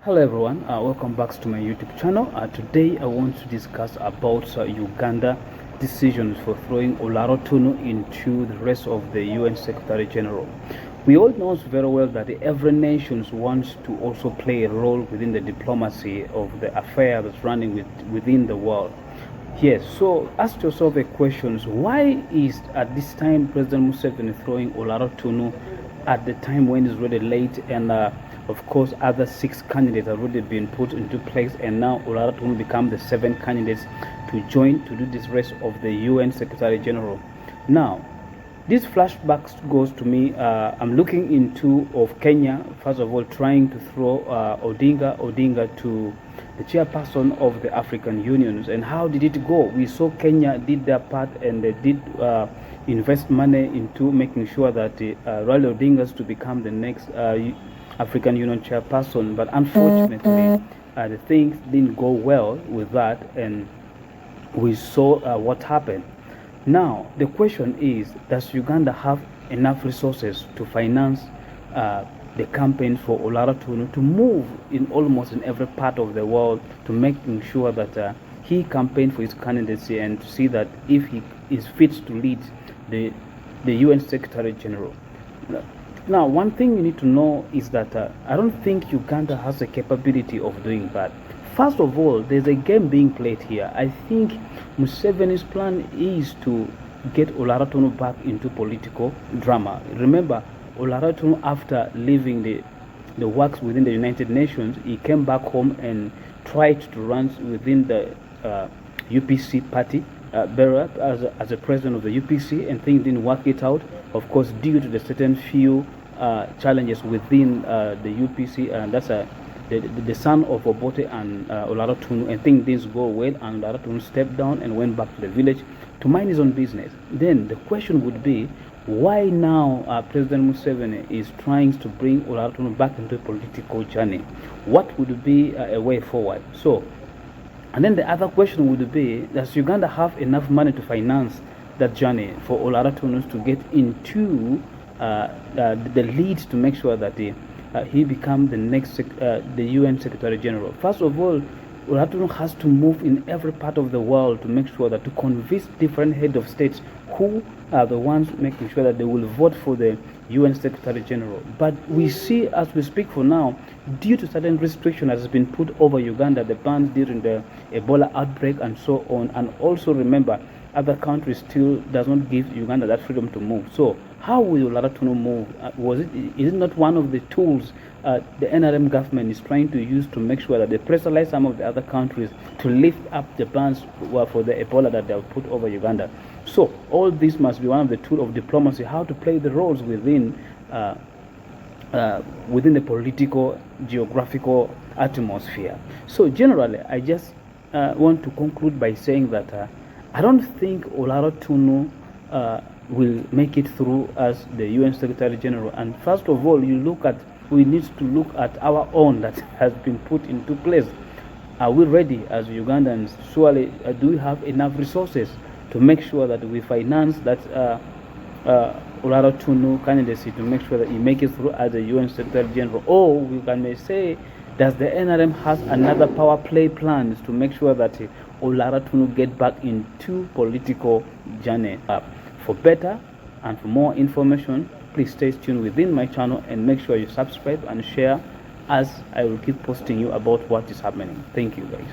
Hello everyone, welcome back to my YouTube channel. Today I want to discuss about Uganda decisions for throwing Otunnu into the rest of the UN Secretary General. We all know very well that every nation wants to also play a role within the diplomacy of the affair that's running within the world. Yes, so ask yourself a question: why is at this time President Museveni throwing Otunnu at the time when it's really late, and of course other 6 candidates have already been put into place, and now Otunnu become the 7th candidates to join to do this race of the UN Secretary General. Now, this flashbacks goes to me. I'm looking into of Kenya, first of all, trying to throw Odinga to the chairperson of the African Unions. And how did it go? We saw Kenya did their part, and they did invest money into making sure that Raila Odinga to become the next African Union chairperson. But unfortunately, the things didn't go well with that, and we saw what happened. Now, the question is, does Uganda have enough resources to finance the campaign for Otunnu to move in almost in every part of the world, to making sure that he campaigned for his candidacy and to see that if he is fit to lead the UN Secretary General? Now, one thing you need to know is that I don't think Uganda has the capability of doing that. First of all, there's a game being played here. I think Museveni's plan is to get Otunnu back into political drama. Remember, Otunnu, after leaving the works within the United Nations, he came back home and tried to run within the UPC party, as a president of the UPC, and things didn't work it out. Of course, due to the certain few challenges within the UPC, and that's the son of Obote and Otunnu, and things didn't go well, and Otunnu stepped down and went back to the village to mind his own business. Then the question would be, why now President Museveni is trying to bring Otunnu back into a political journey? What would be a way forward? So, and then the other question would be, does Uganda have enough money to finance that journey for Otunnu to get into the lead to make sure that he become the next the UN Secretary General? First of all, Otunnu has to move in every part of the world to make sure that to convince different heads of states who are the ones making sure that they will vote for the UN Secretary General. But we see, as we speak for now, due to certain restriction that has been put over Uganda, the bans during the Ebola outbreak and so on, and also remember, other countries still does not give Uganda that freedom to move. So how will Otunnu move? Is it not one of the tools the NRM government is trying to use to make sure that they pressurize some of the other countries to lift up the bans for the Ebola that they have put over Uganda? So all this must be one of the tools of diplomacy, how to play the roles within within the political, geographical atmosphere. So generally, I just want to conclude by saying that I don't think Otunnu will make it through as the UN Secretary General. And first of all, we need to look at our own that has been put into place. Are we ready as Ugandans? Surely, do we have enough resources to make sure that we finance that Otunnu candidacy to make sure that he makes it through as the UN Secretary General? Or we can say, does the NRM has another power play plans to make sure that Otunnu get back into political journey? For better and for more information, please stay tuned within my channel and make sure you subscribe and share, as I will keep posting you about what is happening. Thank you, guys.